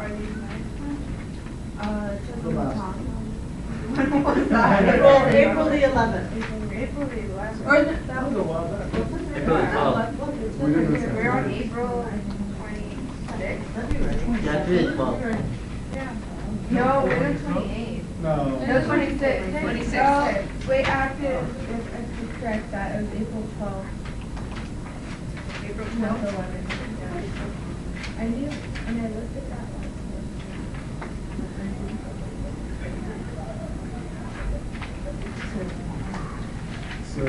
are these next ones? Just the last one. When was that? April the 11th. April the 11th. Or that was a while back. We're on April 26th. Yeah, 3/12. Yeah. No, we're on 28th. No. No, 26th. 26th. Oh, wait, I have to correct that. It was April 12th. April Not 12th. the 11th. Yeah. I knew, and I looked at that last year. So,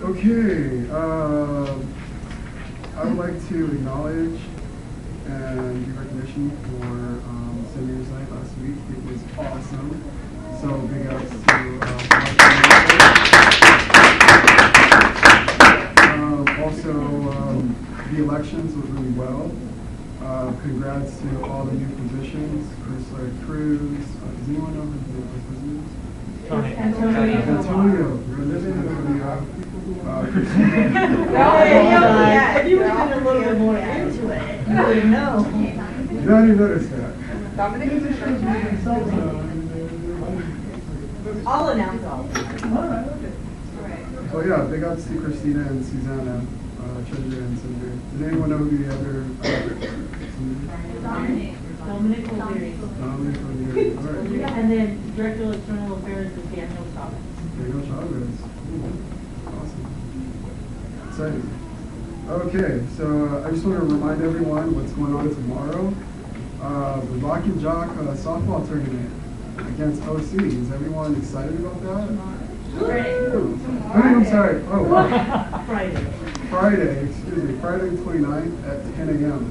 okay, I would like to acknowledge and give recognition for Seniors Night last week. It was awesome. So big ups to also the elections was really well. Congrats to all the new positions. Ursula Cruz. Does anyone know who the first person is? Antonio. Congratulations, Christina. If you would have been a little bit more into it, you would know. No, I didn't notice that. I'll announce all. Oh yeah, big ups to Christina and Susanna, treasurer and senator. Does anyone know who the other? Dominic O'Leary. Dominic O'Leary. All right. And then Director of External Affairs is Daniel Chavez. Daniel Chavez. Cool. Awesome. Exciting. Okay, so I just want to remind everyone what's going on tomorrow. The Rock and Jock softball tournament against OC. Is everyone excited about that? I'm sorry. Oh, Friday. Friday, excuse me. Friday the 29th at 10 a.m.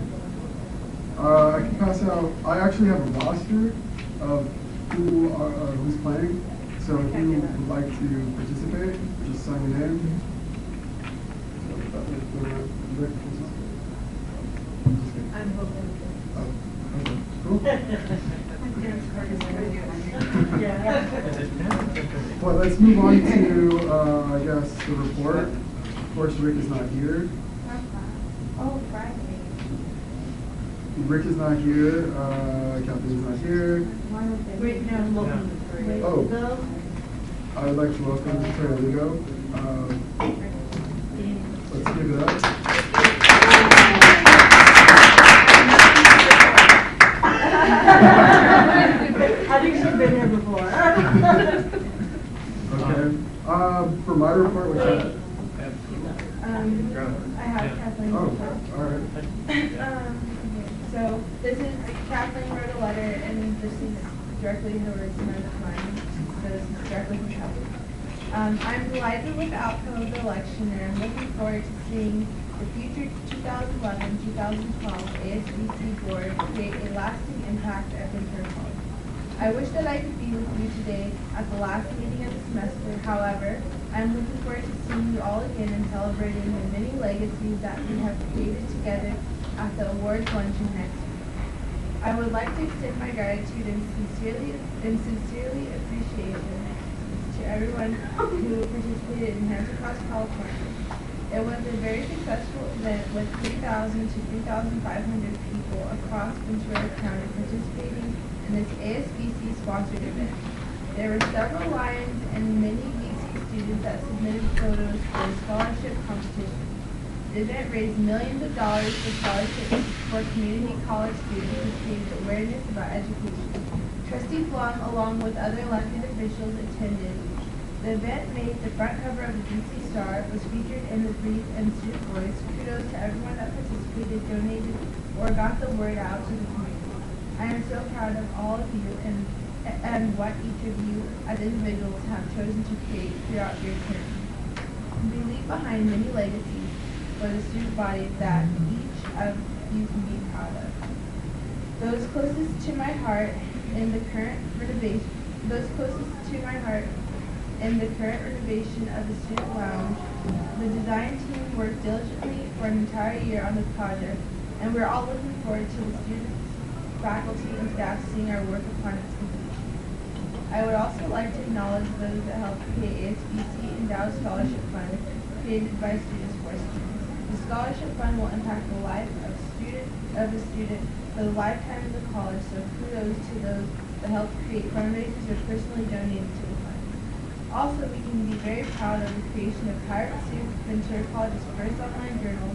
I can pass out. I actually have a roster of who's playing. So if you would like to participate, just sign your name. I'm hoping. Oh, okay. Cool. Well, let's move on to, I guess, the report. Of course, Rick is not here. Oh, Friday. Rick is not here. Captain is not here. Wait, no. Oh, I would like to welcome Terry Lugo. Let's give it up. I think she's been here before. Okay. For my report, which I have Kathleen. oh, all right. So this is Kathleen wrote a letter, and this is directly her words, none of mine. So this is directly from Kathleen. I'm delighted with the outcome of the election, and I'm looking forward to seeing the future 2011-2012 ASVC board create a lasting impact at Ventura College. I wish that I could be with you today at the last meeting of the semester. However, I'm looking forward to seeing you all again and celebrating the many legacies that we have created together at the awards luncheon next week. I would like to extend my gratitude and sincerely appreciation to everyone who participated in Hands Across California. It was a very successful event with 3,000 to 3,500 people across Ventura County participating in this ASVC sponsored event. There were several Lions and many VC students that submitted photos for the scholarship competition. The event raised millions of dollars for scholarships for community college students who created awareness about education. Trustee Flum, along with other elected officials, attended. The event made the front cover of the DC Star, was featured in the Brief and Student Voice. Kudos to everyone that participated, donated, or got the word out to the community. I am so proud of all of you and what each of you as individuals have chosen to create throughout your term. We leave behind many legacies for the student body that each of you can be proud of. Those closest to my heart in the current renovation of the student lounge, the design team worked diligently for an entire year on the project, and we're all looking forward to the students faculty and staff seeing our work upon its completion. I would also like to acknowledge those that helped create ASVC Endowed Scholarship Fund created by Students for Students. The scholarship fund will impact the life of a student for the lifetime of the college, so kudos to those that helped create fundraisers or personally donated to the fund. Also, we can be very proud of the creation of Pirate Soup, Ventura College's first online journal.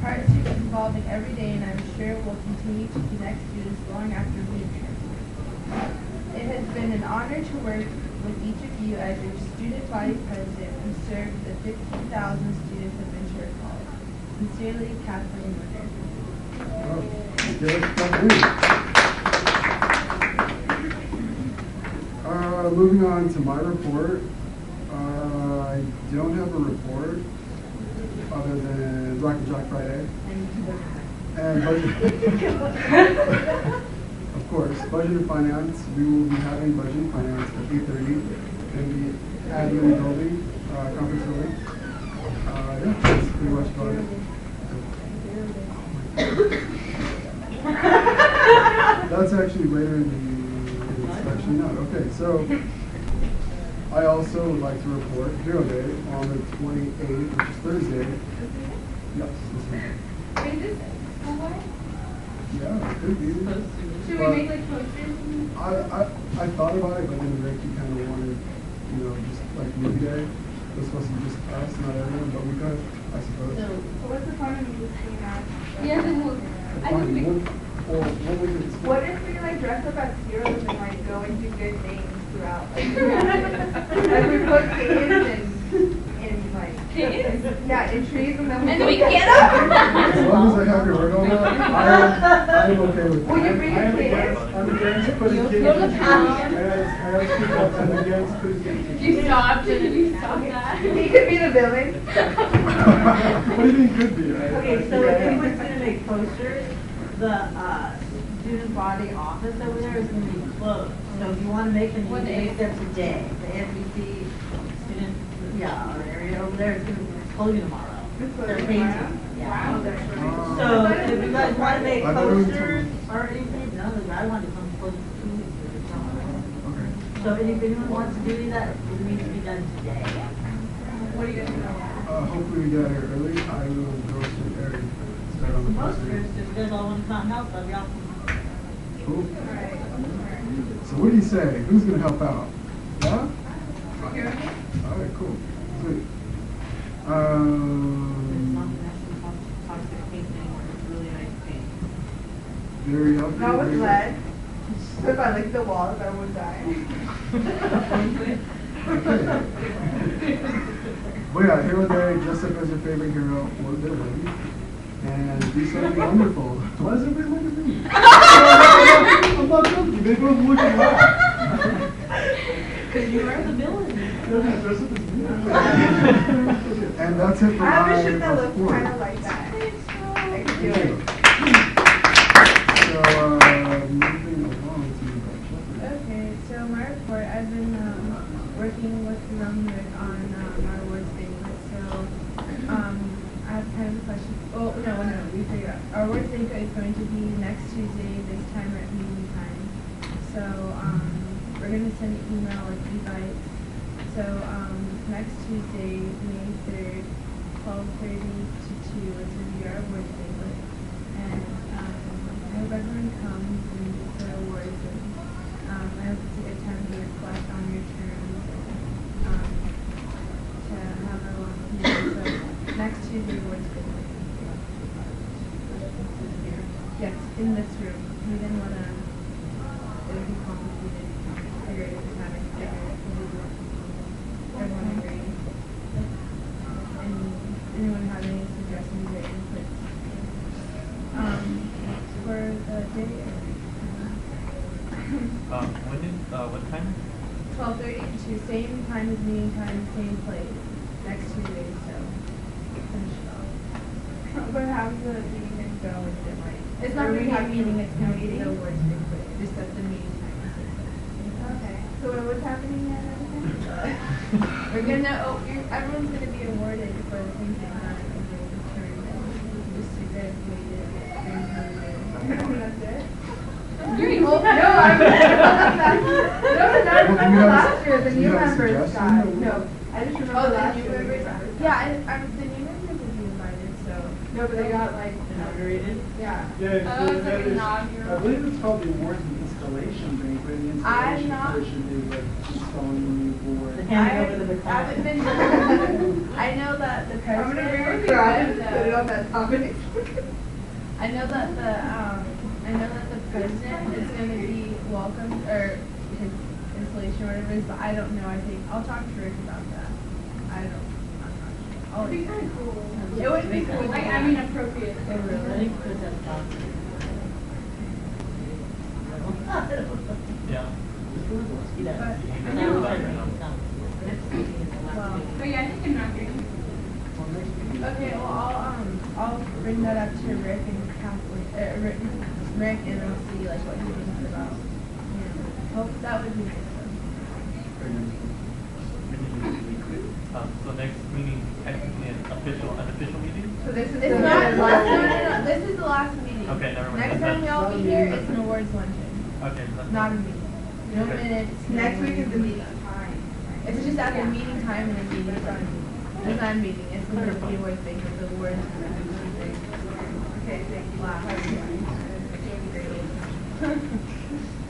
Pirate Soup is evolving every day, and I'm sure will continue to connect students long after we have transferred. It has been an honor to work with each of you as your student body president and serve the 15,000 students of Ventura College. Sincerely, Kathleen Woodard. Oh, good. Thank you. Moving on to my report. I don't have a report other than Rocket Jock Friday. And budget. Of course, budget and finance. We will be having budget and finance at 8:30 in the admin building, conference building. Yeah, that's pretty much about it. That's actually later in the, it's actually not. Okay, so I also would like to report Hero Day on the 28th, which is Thursday. Yes, this week. Wait, this Yeah, it could be. should we make like posters? I thought about it, but then Ricky kind of wanted, just like movie day. It was supposed to be just us, not everyone, but we could, I suppose. So what's the point of me just saying that? Yeah, then we'll, I Fine, think we, what we could. What if we like dress up as heroes and like go and do good things throughout? Like we put kittens in like Kittens? Yeah, in trees and then And we get get them. As long as I have your word on that, I am okay with Will you that. bring your kids? I'm against putting You'll kids go to in trees. town. I gotta speak up, I'm against putting kids in trees. you stopped and then you stopped that. He could be the villain. What do you think could be? Okay, so if anyone's gonna make posters, the student body office over there is gonna be closed. So if you wanna make them, you What can day? make them today. The ASVC student, our area over there is gonna be closing tomorrow. They're painting, yeah. Oh. So if you guys wanna make I thought it was posters tomorrow. or anything, no, the guy wanted to come close 2 weeks or something. Okay. So if anyone wants to do that, it needs to be done today. What are you gonna do? Hopefully we get here early. I will go to the area. Start on the Posters, posters. if you guys all wanna come help, that'd be awesome. Cool. So what do you say? Who's gonna help out? Yeah? Here. All right, cool. Sweet. It's not the national toxic paint anymore, it's really nice paint. Very healthy. Not with very lead. So if I lick the walls, I won't die. Okay. Well, yeah, Hero Day, dress up as your favorite hero or villain, and do something wonderful. Why does everybody look at me? I'm not joking. They both look and laugh. Because you are the villain. They're gonna dress up as me. And that's it for I have a my shirt that looks report. kind of like that. I can do Thank it. you. So, moving along to the budget. Okay, so my report, I've been working with Rick on our awards banquet. So I have kind of a question. Oh, no, we figured out. Our awards banquet is going to be next Tuesday, this time at meeting time. So we're going to send an email with invites. So next Tuesday, May 3rd, 12:30 to 2 is going to be our awards banquet. And I hope everyone comes and gets their awards. And I hope it's a good time to reflect on your terms and to have a long meeting. So next Tuesday, awards banquet. Yes, in this room. We didn't want to, it would be complicated. Figure it out, having to figure it out. Everyone agree? And anyone have any suggestions or input? For the day? What time? 12:30 to same time as meeting time, same place, next Tuesday, so finish it off. But how's the meeting go? Is it like? It's not really a meeting, it's going to be the awards banquet, just at the meeting time. Okay, so what's happening at everything? We're gonna, everyone's gonna be awarded for the things they've done in the term, and just to graduate it. That's it? Well, no, I'm no, I remember last year the do you new have a members suggestion? got. No, I just remember the last new year. members? Yeah, the new members will be invited, so. No, but they got like. Inaugurated? Yeah. Yeah, Oh, it's like that is- inaugural. I believe it's called the awards and installation banquet. The I'm installation not- portion is like installing the new board. The handing over the baton. haven't been. I know that the I'm president. gonna bring my put picture. it on that topic. I know that the president is going to be welcomed, or his installation or whatever it is, but I don't know. I think I'll talk to Rick about that. I'm not sure. It'd be kind of cool. It would be cool. Like, I mean, appropriate. Oh, I really? think Chris has thoughts. Yeah. He does. But- And I will try to make him come. Next meeting is the last Well, meeting. But yeah, I think inaugurated. Okay, well, I'll bring that up to Rick and Kathleen, Rick, and I'll see like what he thinks about. Hope that would be good. So next meeting, technically an official meeting? So this is it's not no. This is the last meeting. Okay, never mind. Next time we all be here, it's an awards luncheon, Okay. That's not a meeting. No Okay. minutes. Next no- week is the meeting time. It's just at the meeting time and the meeting time. It's not a meeting. It's the awards thing. The awards. Okay, thank you.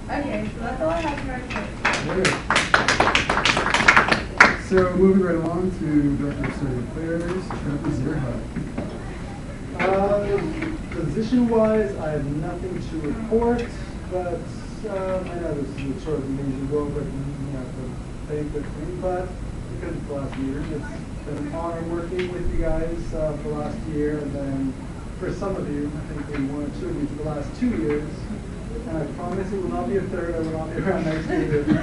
Okay, so that's all I have for my report. So moving right along to Director of Student Affairs, Trevor Zierhut. Position-wise, I have nothing to report, but I know this is sort of amazing go over it and you have to thank the team, but because it's the last year, it's been an honor working with you guys for the last year, and then for some of you, I think maybe one or two of you for the last 2 years. And I promise it will not be a third, I will not be around next year. It's been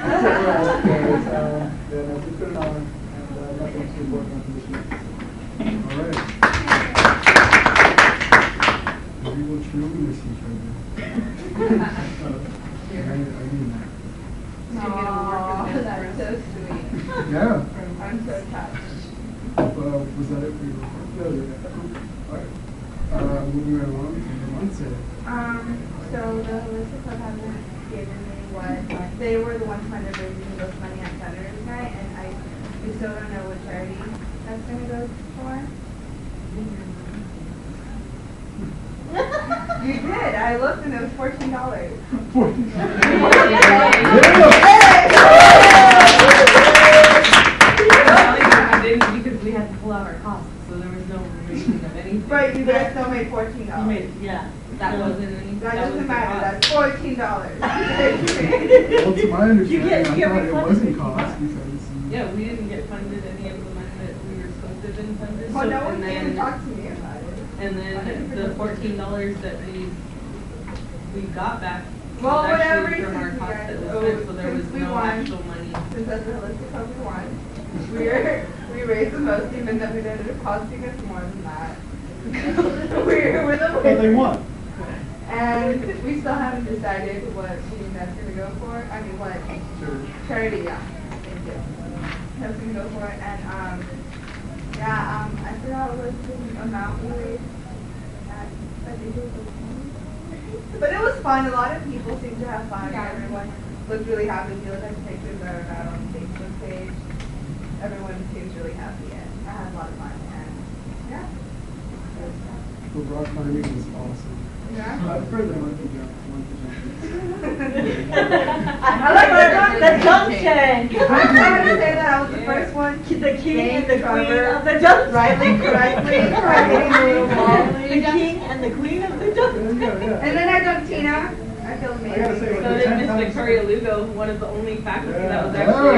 an honor, and nothing to report on position. All right. We will truly miss you, Trevor. I mean that. Aww, that's so sweet. Yeah. I'm so touched. Was that it for your report? That was it. All right. Moving right along to Monse. So the Holistic Club hasn't given me what, they were the ones kind of raising the most money on Saturday night, and we still don't know what charity that's gonna go for. You did, I looked and it was $14. Because we had to pull out our costs, so there was no raising of anything. But you guys still made $14. You made, yeah, that wasn't any. That was doesn't the matter, cost. that's $14. Well, to my understanding, You get I thought it refunded wasn't 50 cost bucks. because. Yeah, we didn't get funded any of the money that we were supposed to have been funded. Well, so- no one and came then- and talked to me about it. And then the $14 that we got back Well, was whatever actually from our reason you cost guys that was owe, spent, so there was since we no won. actual money. Since as a holistic club we won, we raised the most, even though it ended up costing us more than that. we're the But they winners. won. And we still haven't decided what team that's gonna go for. I mean, what charity, yeah. Thank you. That's gonna go for it. And I forgot what the amount we raised. I think it was. But it was fun. A lot of people seemed to have fun. Yeah. Everyone looked really happy. If you look at the pictures that are out on the Facebook page, everyone seems really happy, and I had a lot of fun. And yeah. The rock climbing was awesome. Yeah. Further monkey jump. I like the jump tank. I'm trying to say that I was the first one. The king and the queen Trevor, of the jump rightly, correctly, correctly. The king and the queen of the jump tank. And then I dumped Tina. I feel I gotta say, amazing. So did Miss Victoria Lugo, one of the only faculty that was Yeah. actually.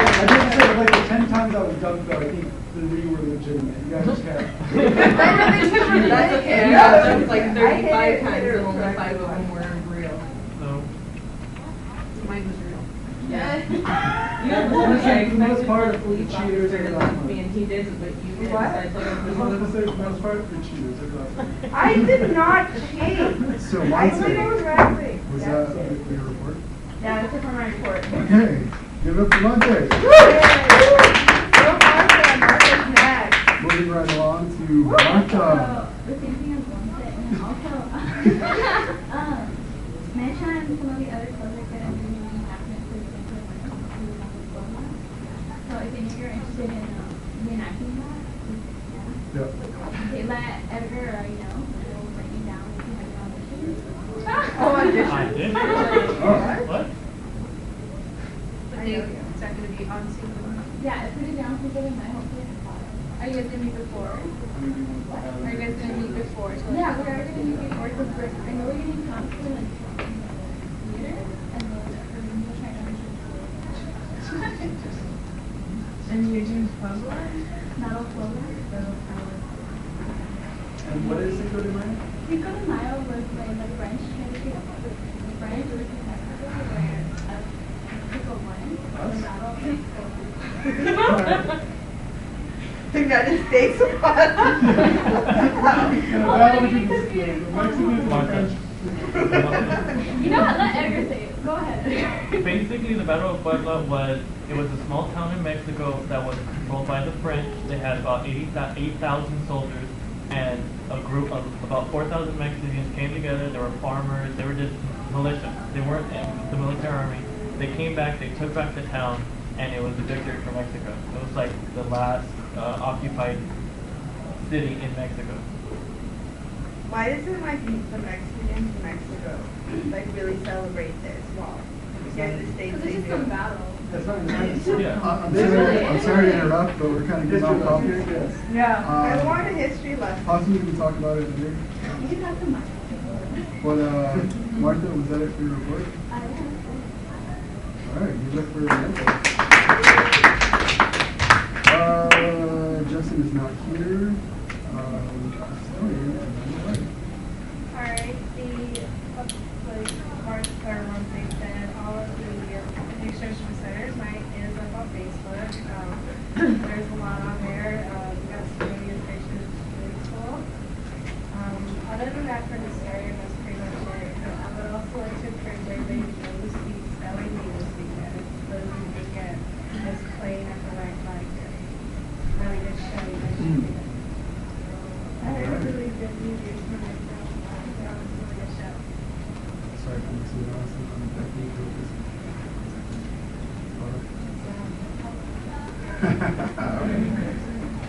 I didn't say like the 10 times I was dunked though, I think 3 were legitimate. You guys just can't. That's okay, I got jumped like 35 times and only 5 of them were real. No. Mine was real. Yeah. You have the one guy For the most who part, a police the cheaters officer are to not like me and he didn't, but you did. So What? I told him I was going to say, for the most part, the cheaters are not. I did not cheat. So I believe it was Monse, correctly. was Yeah. that your report? Yeah, that's it for my report. Okay, give it up for Monte. So Martha, Martha's next. Moving right along to Martha. We're thinking of one thing. Also, may and some of the other clubs are going to be reenactment, for example, so if any of you are interested in reenacting that, Yeah. okay, let Edgar or I know, and we'll bring you down if you have an audition. Oh, audition. I did. Oh. What? But is that gonna be on Zoom? Yeah, put it down for the night, hopefully. Are you guys gonna meet before? Are you guys gonna meet before? Yeah, we are gonna meet before, because I know we're getting council and theater, and then we'll try to. And you're doing Puebla? Not all Puebla. And what is Cinco de Mayo? Cinco de Mayo was when the French came to the French were to Mexico, where Mexico won. And not all Mexico. The United States won. You know what? Let Edgar say it. Go ahead. Basically, the Battle of Puebla it was a small town in Mexico that was controlled by the French. They had about 8,000 soldiers, and a group of about 4,000 Mexicans came together. They were farmers. They were just militia. They weren't the military army. They came back. They took back the town, and it was a victory for Mexico. It was like the last occupied city in Mexico. Why doesn't like the Mexicans in Mexico like really celebrate this? Well, again, the States Because they it's just do. some battle. That's not nice. Yeah. I'm sorry to interrupt, but we're kind of getting off topic. Yes. Yeah, I Um, want a history lesson. Possibly we can talk about it later. You can have the mic. But Martha, was that it for your report? I don't know. All right, you look for your report. Justin is not here. Alright, like Mark or Wednesday said, all of the pictures from Center's Night is up on Facebook. There's a lot on there. We got some really good pictures, it's really cool. Other than that, for this area, that's pretty much it. I would also like to encourage everybody to go to see Spelling Bee this weekend. Those who weekend is playing at the right light. Really good show. I heard a really good reviews from it. That was a really good show. Sorry for mixing it up. I'm definitely focused.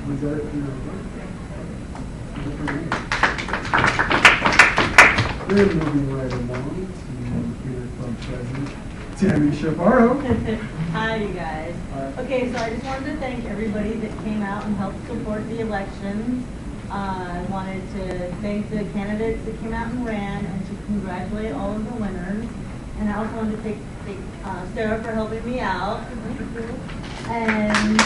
Was that it for your report? We're moving right along to Theater Club President Tammy Chaparro. Hi, you guys. Okay, so I just wanted to thank everybody that came out and helped support the elections. I wanted to thank the candidates that came out and ran and to congratulate all of the winners. And I also wanted to thank Sarah for helping me out. And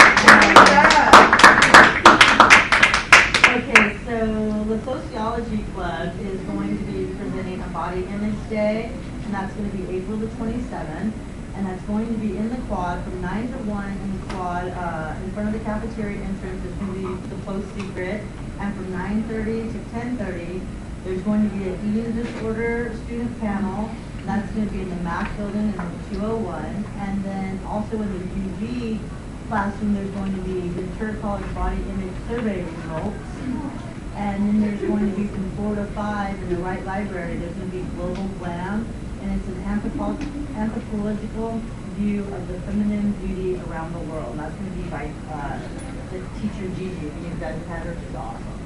okay, so the Sociology Club is going to be presenting a body image day, and that's going to be April the 27th. And that's going to be in the quad from 9 to 1 in the quad in front of the cafeteria entrance. It's going to be the post secret. And from 9:30 to 10:30, there's going to be an eating disorder student panel. And that's going to be in the MAC building in 201. And then also in the UG classroom, there's going to be the Inter College Body Image Survey results. And then there's going to be from 4 to 5 in the Wright Library, there's going to be Global Glam. And it's an anthropological view of the feminine beauty around the world. And that's going to be by the teacher Gigi. If you guys have had her, she's awesome.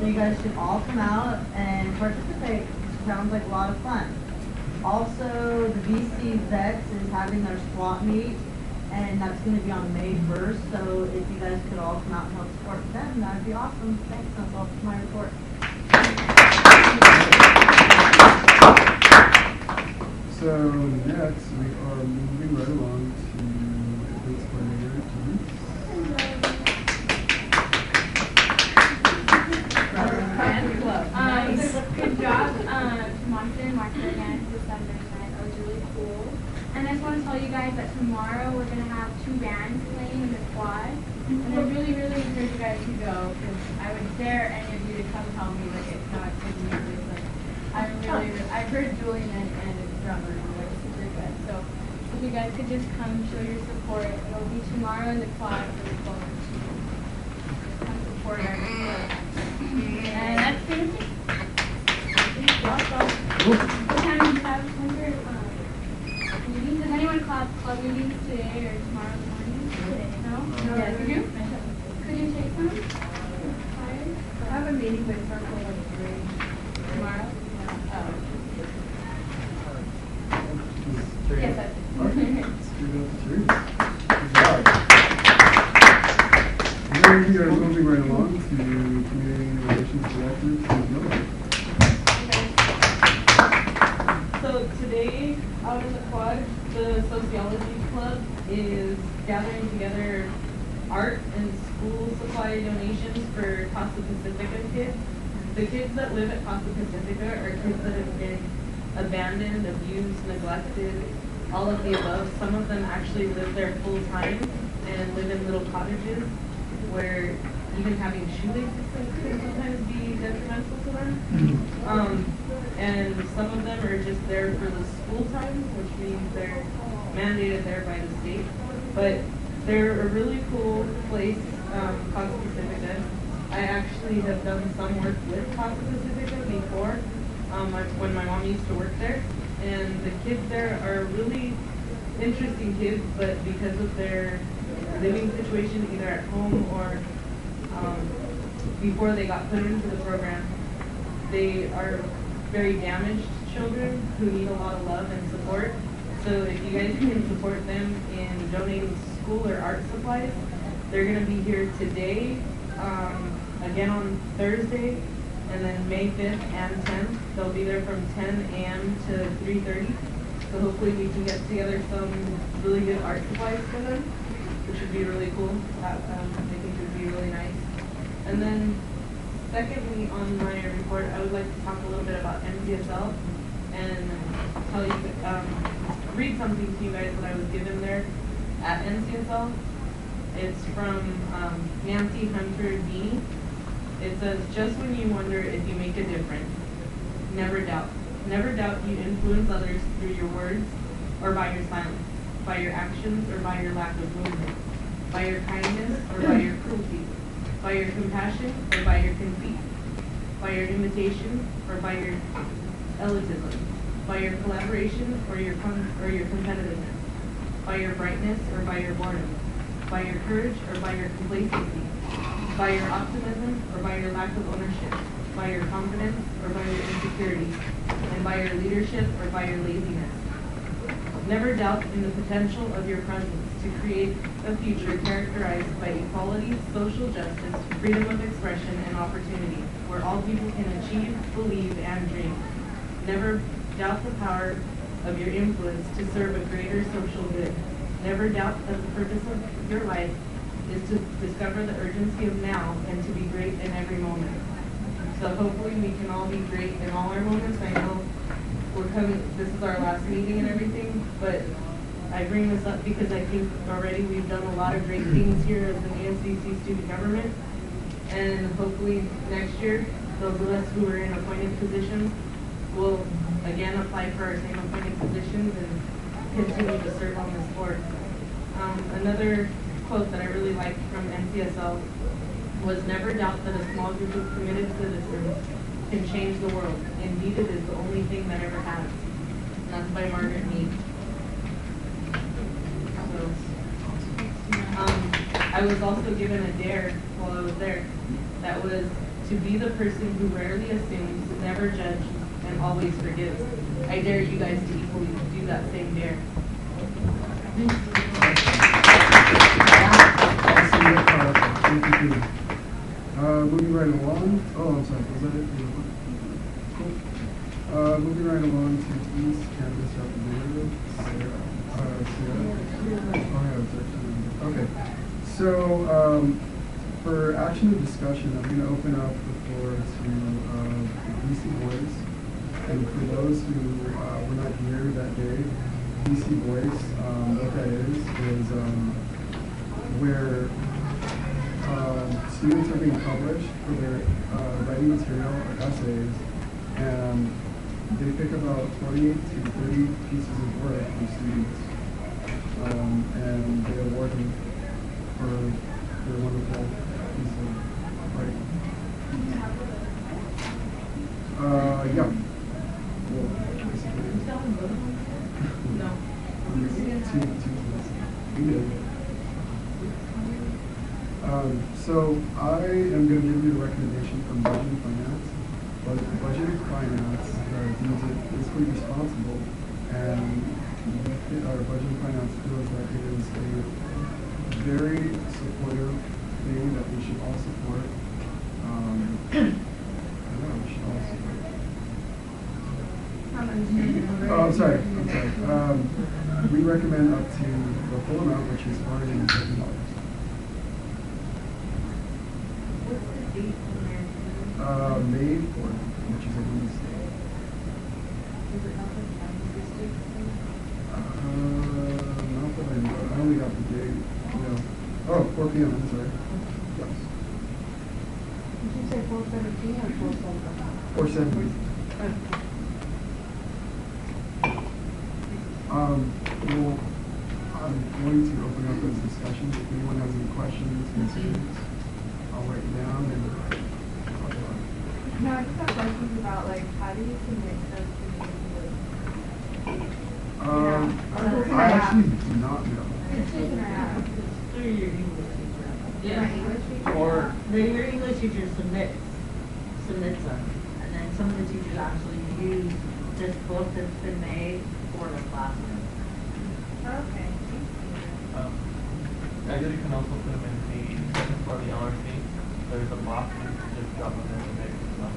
So you guys should all come out and participate. It sounds like a lot of fun. Also, the VC Vets is having their SWAT meet, and that's going to be on May 1st. So if you guys could all come out and help support them, that'd be awesome. Thanks. That's all for my report. So next, we are moving right along to ethics coordinator Keith. Good job, Monica and Mark again for Sunday night. That was really cool. And I just want to tell you guys that tomorrow we're going to have 2 bands playing in the quad. And I really, really encourage you guys to go, because I would dare any of you to come tell me that it's not good music. Like, I've heard Julian and his drummer, and they're super good. So if you guys could just come show your support, it'll be tomorrow in the quad for the club. Come support our club. And that's it. What time do you have? club meetings today or tomorrow morning? No? Yes. Could you? Could you take some? Flyers? I have a meeting with Circle at 3 tomorrow. Yes, that's it. Okay, let's give it up to Teresa. Good job. And then we are moving right along to Community Relations Director, Tim Miller. So today, out in the quad, the sociology club is gathering together art and school supply donations for Costa Pacifica kids. The kids that live at Costa Pacifica are kids that have been abandoned, abused, neglected, all of the above. Some of them actually live there full time and live in little cottages where even having shoelaces can sometimes be detrimental to them. And some of them are just there for the school time, which means they're mandated there by the state. But they're a really cool place, Costa Pacifica. I actually have done some work with Costa Pacifica before, when my mom used to work there. And the kids there are really interesting kids, but because of their living situation, either at home or before they got put into the program, they are very damaged children who need a lot of love and support. So if you guys can support them in donating school or art supplies, they're going to be here today, again on Thursday, and then May 5th and 10th. They'll be there from 10 a.m. to 3:30. So hopefully we can get together some really good art supplies for them, which would be really cool. I think it would be really nice. And then secondly, on my report, I would like to talk a little bit about NCSL and tell you, read something to you guys that I was given there at NCSL. It's from Nancy Hunter Dean. It says, just when you wonder if you make a difference, never doubt. Never doubt you influence others through your words or by your silence, by your actions or by your lack of movement, by your kindness or by your cruelty, by your compassion or by your conceit, by your imitation or by your elitism, by your collaboration or your competitiveness, by your brightness or by your boredom, by your courage or by your complacency, by your optimism or by your lack of ownership, by your confidence or by your insecurity, and by your leadership or by your laziness. Never doubt in the potential of your presence to create a future characterized by equality, social justice, freedom of expression, and opportunity, where all people can achieve, believe, and dream. Never doubt the power of your influence to serve a greater social good. Never doubt that the purpose of your life is to discover the urgency of now and to be great in every moment. So hopefully we can all be great in all our moments. I know this is our last meeting and everything, but I bring this up because I think already we've done a lot of great things here as an ASVC student government, and hopefully next year, those of us who are in appointed positions will again apply for our same appointed positions and continue to serve on this board. Another quote that I really liked from NCSL was, never doubt that a small group of committed citizens can change the world. Indeed, it is the only thing that ever has. And that's by Margaret Mead. So, I was also given a dare while I was there. That was to be the person who rarely assumes, never judges, and always forgives. I dare you guys to equally do that same dare. Thank you. Moving right along. Oh, I'm sorry. Was that it? Cool. Moving right along to East Campus Representative Sarah. Okay. So for action and discussion, I'm going to open up the floor to the DC Boys. And for those who were not here that day, DC Boys, what that is where students are being published for their writing material or essays, and they pick about 28 to 30 pieces of work from students, and they award them for their wonderful piece of writing. Yeah. Well, basically. No. Two. We did. So I am going to give you a recommendation from Budget and Finance. But Budget and Finance deems it fiscally responsible, and our Budget and Finance feels that it is a very supportive thing that we should all support. Yeah, we should all support. Oh, I'm sorry. We recommend up to the full amount, which is $450. What's the date on there? May 4th, which is a Wednesday. Is it not like time district? Not that I know. I only got the date. Yeah. Oh, 4 p.m. I'm sorry. Yes. Did you say 4:17 or 4:17? 4:70. Well, I'm going to open up those discussions. If anyone has any questions, concerns, I'll write it down and talk about it. No, I just have questions about like how do you submit those to meetings? I actually do not know. It's just an app. Through your English teacher. My English teacher? Or Your English teacher submits them, and then some of the teachers actually use this book that's been made for the classroom. Okay. I guess you can also put them in the second floor of the LRC. There's a box, you can just drop them in and make them stuff.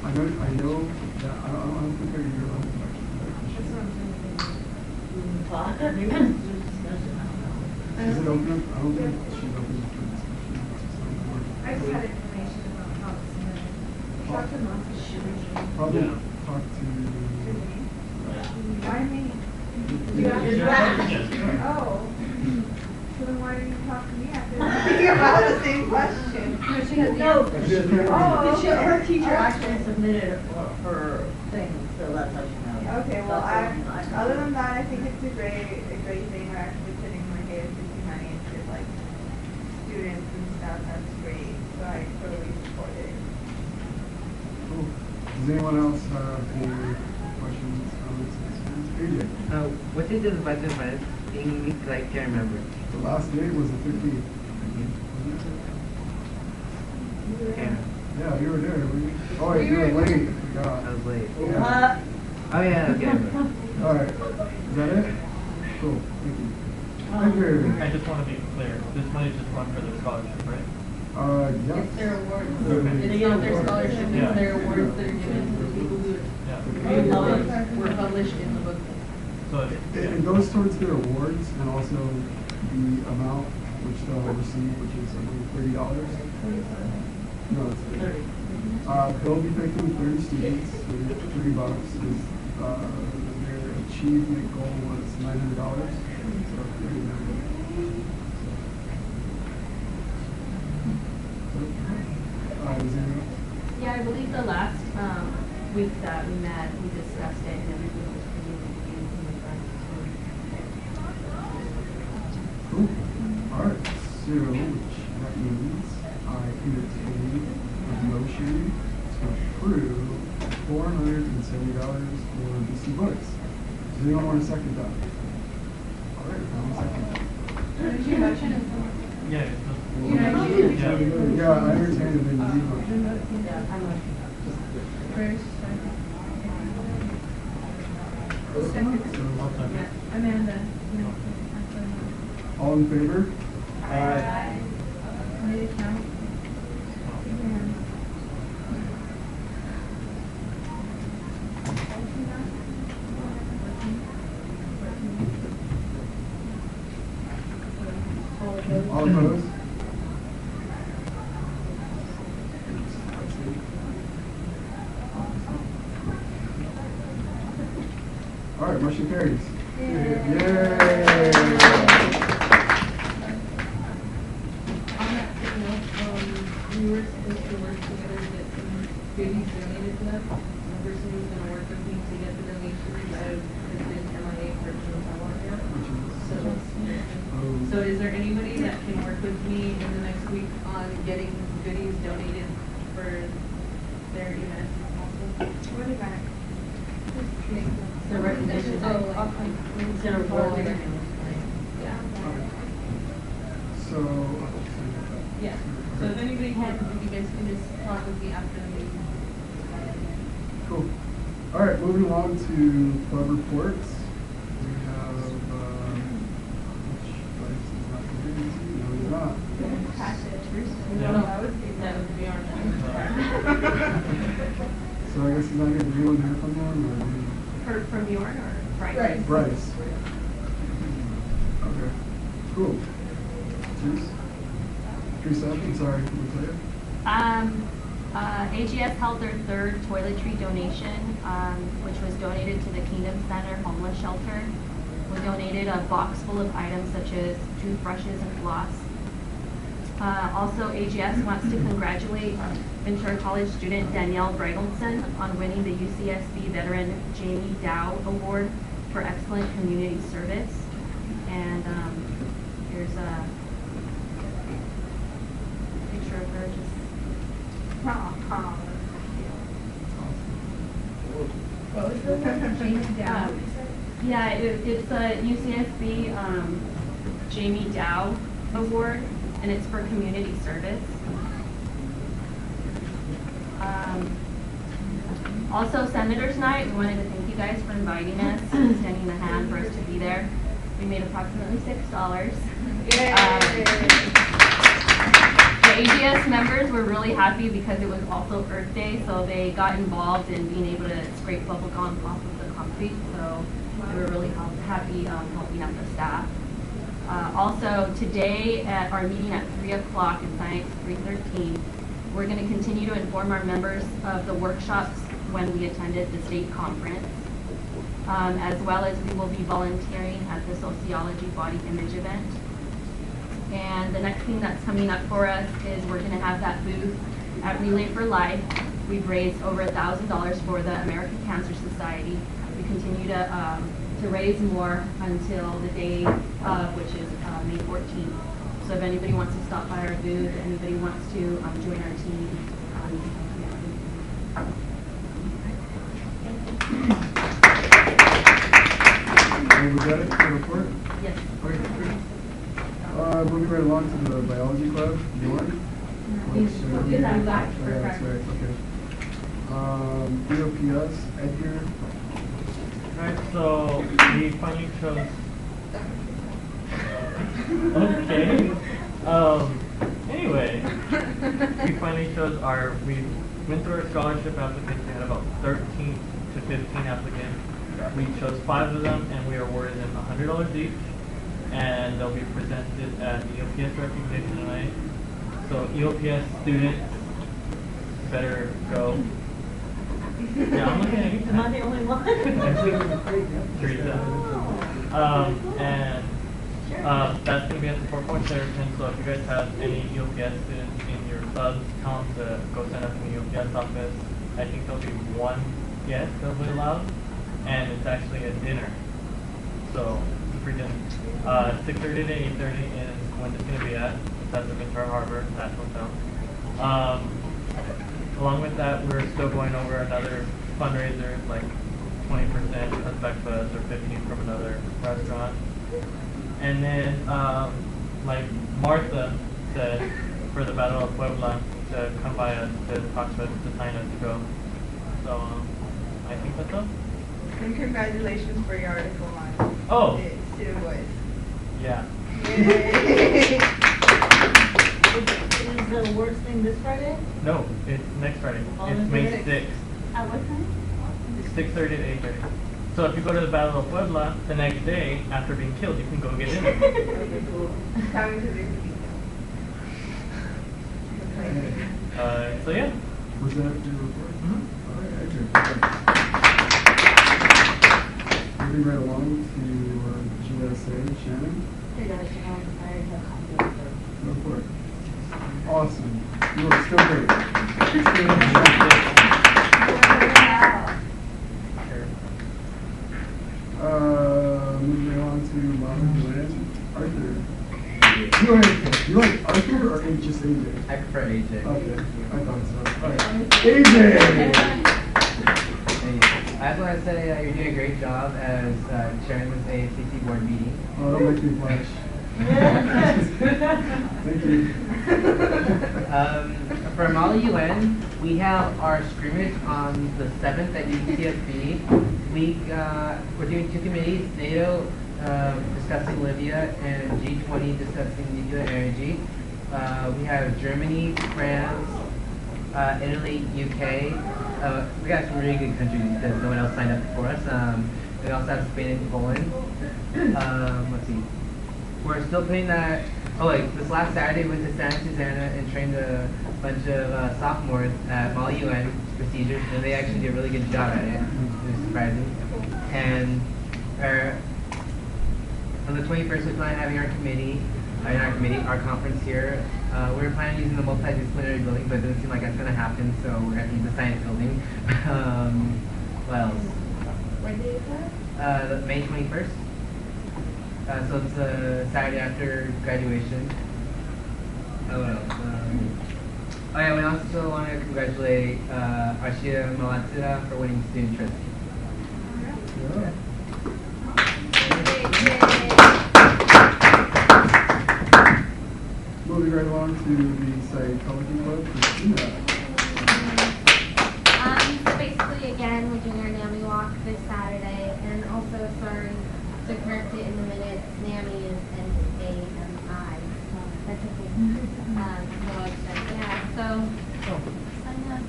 I know that I don't think I can hear about it. That's what I'm thinking. Talk, maybe it's just discussion, I don't know. Is it open? I don't think she's open for discussion. I just had information about how to submit it. Talk to Mom. Probably Yeah. talk to. Why me? Yeah. Oh. So then why didn't you talk to me after that? You're about the same question. No, she has the No, answer. Oh, okay. her teacher actually submitted her thing, so that's how she knows. Okay, well, That's other than that, I think it's a great thing. We're actually putting like ASVC money into like students and stuff. That's great. So I totally support it. Cool. Does anyone else have any questions, comments, concerns? AJ, What did the budget finance thing mean? I can't remember. the last day was the 15th. Yeah, Yeah, you were there. Oh, wait, you were late. I forgot. I was late. Yeah. Oh yeah, okay. All right. Is that it? Cool. Thank you. Thank you. I just want to be clear, this money is just run for their scholarship, right? Yes. It's their awards. Okay. They get their scholarship, Yeah. it's their awards that are given to the people who Yeah. were published in the book. So It goes towards their awards and also the amount which they'll receive, which is I believe $30. No, it's 30. They'll be picking 30 students. So they get $30. Their achievement goal was $900. So pretty nice. Is there anything else? Yeah, I believe the last week that we met, we discussed it and everything was presented in the front. Cool. All right. So that means I entertain a motion to approve $470 for BC Books. Does anyone want to second that? All right, I'll second that. Did you motion and yeah, Yeah, I entertain it in the motion. Yeah, I'm like, first, okay. Amanda? All in favor? Aye. Need to count? All opposed? All right, motion carries. Yay! On that note, we were supposed to work together to get some goodies donated to us. The person who's gonna work with me to get the donations, has been MIA for a while now. So is there anybody that can work with me in the next week on getting goodies donated for their event also? What event? The recognition. Instead of award. Yeah. So, Yeah. So if anybody has, you guys can just talk with me after the meeting. cool. All right, moving along to club reports. We have, which Bryce is not contributing to. No, he's not. No, that would be our So I guess he's not going to be able to hear from him, or from your or Bryce? Bryce. Okay, cool. Teresa, I'm sorry, can you say it? AGS held their third toiletry donation, which was donated to the Kingdom Center homeless shelter. We donated a box full of items such as toothbrushes and floss. Also, AGS wants to congratulate Ventura College student Danielle Bregelson on winning the UCSB veteran Jamie Dow Award for excellent community service. And here's a picture of her just. What was the Jamie Dow? Yeah, it's a UCSB Jamie Dow Award, and it's for community service. Also, Senators Night, we wanted to thank you guys for inviting us, extending the hand for us to be there. We made approximately $6. The AGS members were really happy because it was also Earth Day, so they got involved in being able to scrape bubble gum off of the concrete, so they were really happy helping out the staff. Also, today at our meeting at 3 o'clock in Science 313, we're going to continue to inform our members of the workshops when we attended the state conference, as well as we will be volunteering at the sociology body image event. And the next thing that's coming up for us is we're going to have that booth at Relay for Life. We've raised over $1,000 for the American Cancer Society. We continue to raise more until the day of, which is May 14th. So if anybody wants to stop by our booth, anybody wants to join our team, Was that it for the report? yes. Okay, great. Moving right along to the biology club, Bjorn. I'm back for Yeah, that's right, okay. EOPS, Edgar. Alright, so we finally chose. Okay. Anyway, we finally chose we went through our scholarship applicants. We had about 13 to 15 applicants. We chose 5 of them, and we awarded them $100 each, and they'll be presented at the EOPS recognition tonight. So EOPS students better go. Yeah, I'm looking at you. Am I the only one? Teresa. And that's going to be at the 4-Point Sheraton. So if you guys have any EOPS students in your clubs, tell them to go sign up in the EOPS office. I think there'll be one guest that'll be allowed, and it's actually a dinner. So it's free dinner. 6:30 to 8:30 is when it's going to be at. It's at the Ventura Harbor National Hotel. Along with that, we're still going over another fundraiser, like 20% as breakfast or 15 from another restaurant. And then, like Martha said, for the Battle of Puebla, to come by us to talk to us, to sign us to go. So, I think that's all. And congratulations for your article on student voice. Yeah. Yay. Is the awards thing this Friday? No, it's next Friday. Oh, It's is May it? 6th. At what time? 6:30 to 8:30. So if you go to the Battle of Puebla the next day after being killed, you can go get dinner. Okay, cool. Coming to the So yeah. Was that your report? Mhm. All right, Edgar. Moving right along to GSA, Shannon. Report. Awesome. You look still great. Moving on to Mama Joanne. Arthur. You like Arthur or just AJ? I prefer AJ. Okay, I thought so. All right. AJ! I have just want to say you're doing a great job as chairing this ASVC board meeting. Oh, don't make me blush. Thank you. For Molly UN, we have our scrimmage on the 7th at UCSB. We're doing 2 committees, NATO discussing Libya and G20 discussing nuclear energy. We have Germany, France, Italy, UK. We got some really good countries because no one else signed up for us. We also have Spain and Poland. Let's see. We're still putting that. Oh, like this last Saturday, we went to Santa Susana and trained a bunch of sophomores at Molly UN procedures, and they actually did a really good job at it. It was surprising. And on the 21st, we plan on having our our conference here. We were planning on using the multidisciplinary building, but it doesn't seem like that's going to happen, so we're going to use the science building. What else? When day is that? May 21st. So it's Saturday after graduation. Oh, what else? Oh yeah, we also want to congratulate Arshia Malatsira for winning student trust. Yeah. Moving right along to the psychology club, Christina. So basically, again, we're doing our NAMI walk this Saturday, and also, sorry to correct it in the minutes, NAMI is N-A-M-I. That's okay. So sign up.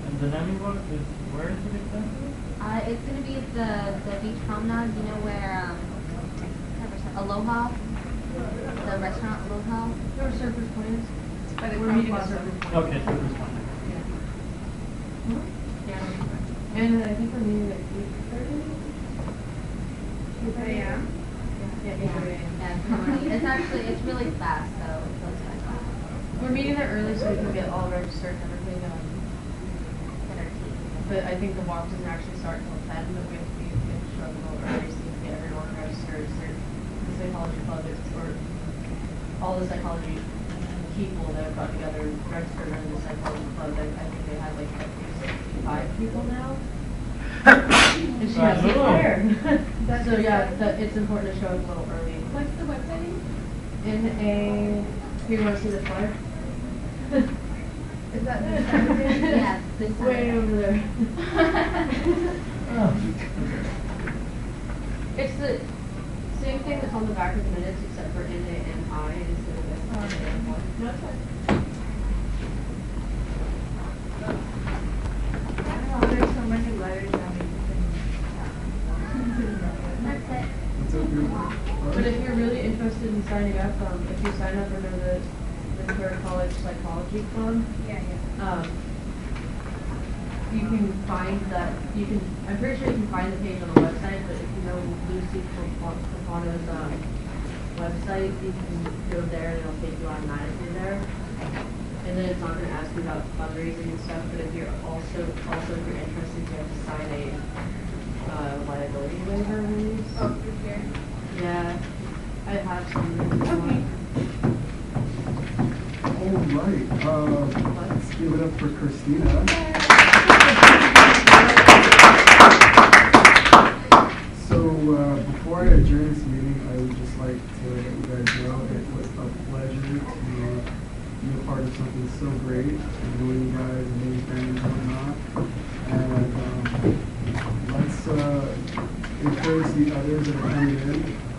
And the NAMI walk is, where is it exactly? It's going to be at the beach promenade, you know where, Aloha, the restaurant Aloha. There were Surfers Point. By the We're Crown meeting at Plaza. Surfers Point. Okay, so this one. Yeah. And I think we're meeting at 8:30? Yeah. Yeah, 8:30. It's actually, it's really fast, so it goes by fast. We're meeting there early so we can get all registered and everything. Get our teeth. But I think the walk doesn't actually start until 10, but we have to show up a little early so we can get everyone registered. So the psychology club is for all the psychology people that have got together, registered in the psychology club. I think they have like at least 65 people now. And she has to fire. So yeah, it's important to show up a little early. What's the website? Here, you want to see the flyer? Is that this Saturday? Yes, this Way Saturday. over there. It's the same thing that's on the back of the minutes, except for N-A-M-I instead of S-A-M-I. No, it's fine. There's so many letters on it. That's it. What's up, beautiful? But if you're really interested in signing up, if you sign up under the Ventura College Psychology Club, you can find that, I'm pretty sure you can find the page on the website, but if you know Lucy Capano's website, you can go there and it'll take you automatically there. And then it's not going to ask you about fundraising and stuff, but if you're also if you're interested, you have to sign a liability waiver release. Oh, for here. Yeah, I have some. All right. Let's give it up for Christina. So before I adjourn this meeting, I would just like to let you guys know it was a pleasure to be a part of something so great, and knowing you guys and being friends and whatnot. And let's encourage the others that are coming in,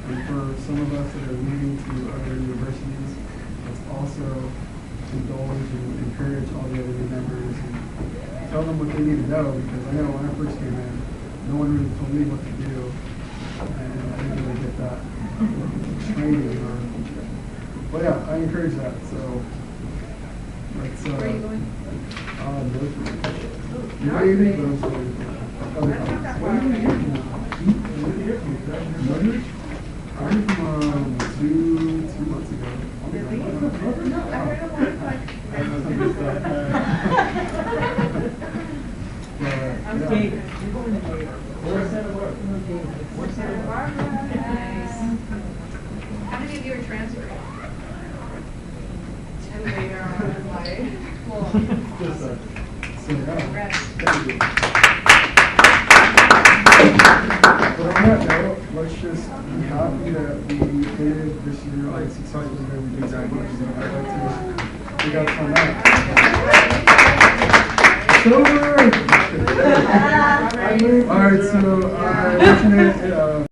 and for some of us that are moving to other universities, let's also indulge and encourage all the other new members and tell them what they need to know, because I know when I first came in, no one really told me what to do, and I didn't really get that training. But yeah, I encourage that. So let's. Where are you going? Maybe, but I'm going to other That's not that What far are you away. here from? I'm from 2 months ago. Really? No, I heard a lot of like. Santa Barbara. Nice. How many of you are transferring? And later on in life. Well, So yeah, congrats. thank you. But on that note, let's just be happy that we did this year like successfully that we did that much. So I'd like to pick up on that. All right, so alternate